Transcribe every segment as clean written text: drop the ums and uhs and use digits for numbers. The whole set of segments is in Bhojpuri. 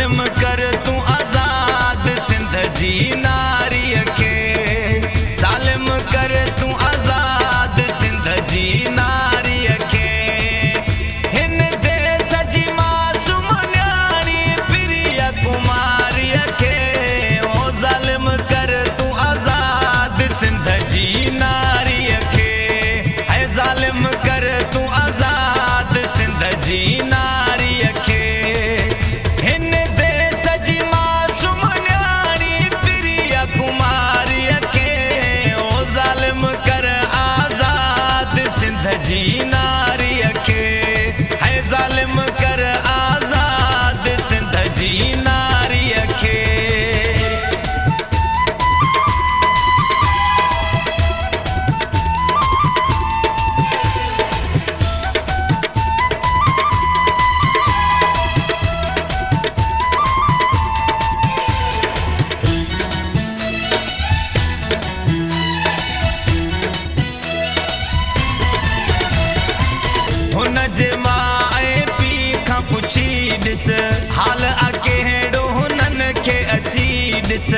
ज़ालिम कर तू आज़ाद सिंध जी नारीअ खे, ज़ालिम कर तू आज़ाद सिंध जी नारीअ खे। हिन देश जी मासूम न्याणी प्रिय कुमारीअ खे, ओ ज़ालिम कर तू आज़ाद सिंध जी नारीअ खे, ऐं ज़ालिम कर तू आज़ाद सिंध जी नारीअ खे। हिन देश जी मासूम न्याणी प्रिय कुमारीअ खे, ओ ज़ालिम कर आज़ाद सिंध जी नारीअ खे, ऐं ज़ालिम कर आज़ाद सिंध जी नारीअ खे। हुन जे मां ऐं पीउ खां पुछी ॾिस, हाल अकेड़ो हुननि खे अची ॾिस।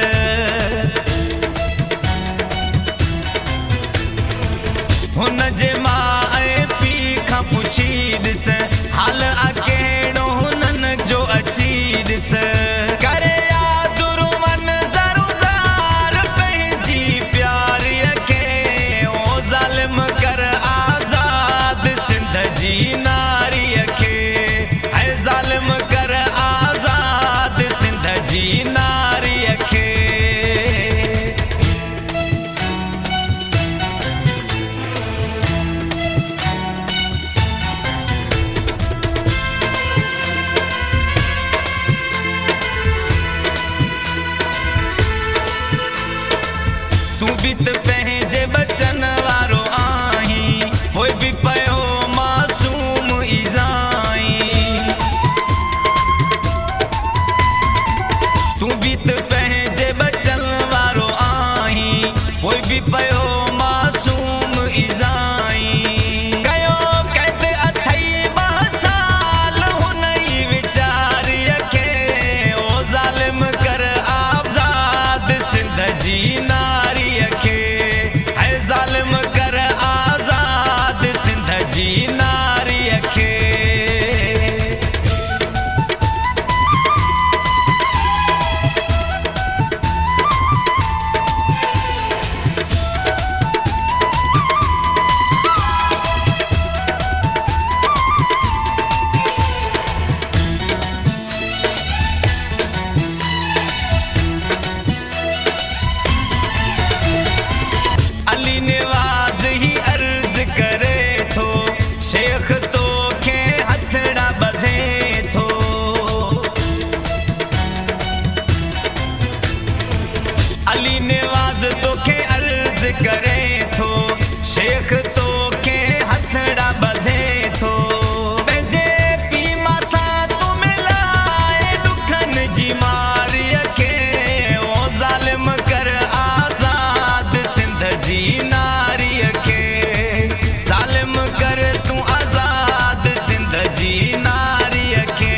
हुन जे मां ऐं पीउ खां पुछी ॾिस, हाल अकेड़ो हुननि जो अची ॾिस। करे यादि रुवन ज़रूज़ार पंहिंजी प्यारीअ खे, ओ ज़ालिम कर आज़ाद सिंध जी नारीअ खे, ऐं ज़ालिम कर आज़ाद सिंध जी नारीअ खे। तू बि त पंहिंजे बचन वारो आहीं, पोइ बि पियो मासूम ईज़ाईं। तू बि त पंहिंजे बचन वारो आहीं, पोइ बि पियो मासूम ईज़ाईं। कयो कैद अथई 2 साल हुन ई वीचारीअ खे, ओ ज़ालिम कर आज़ाद सिंध जी नारीअ खे, ऐं ज़ालिम कर आज़ाद सिंध जी नारीअ खे। अली निवाज़ ही अर्ज़ करे थो, शेख तोखे हथड़ा ॿधे थो। अली निवाज़ तोखे अर्ज़ करे थो, शेख तोखे हथड़ा ॿधे थो। पंहिंजे पीउ मां सां तूं मिलाए ॾुखनि जी मारीअ खे, ओ ज़ालिम कर आज़ाद सिंध जी नारीअ खे, ज़ालिम कर तू आज़ाद सिंध जी नारीअ खे।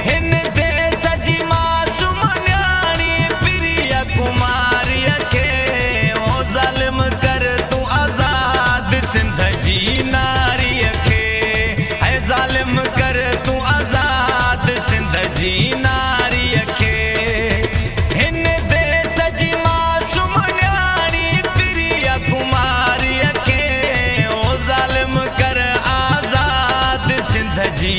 हिन देश जी मासूम न्याणी प्रिय कुमारीअ खे, ओ ज़ालिम कर तू आज़ाद सिंध जी नारीअ खे, ऐं ज़ालिम कर तू आज़ाद सिंध जी नारीअ खे। हिन देश जी मासूम न्याणी प्रिय कुमारीअ खे, ओ ज़ालिम कर आज़ाद सिंध जी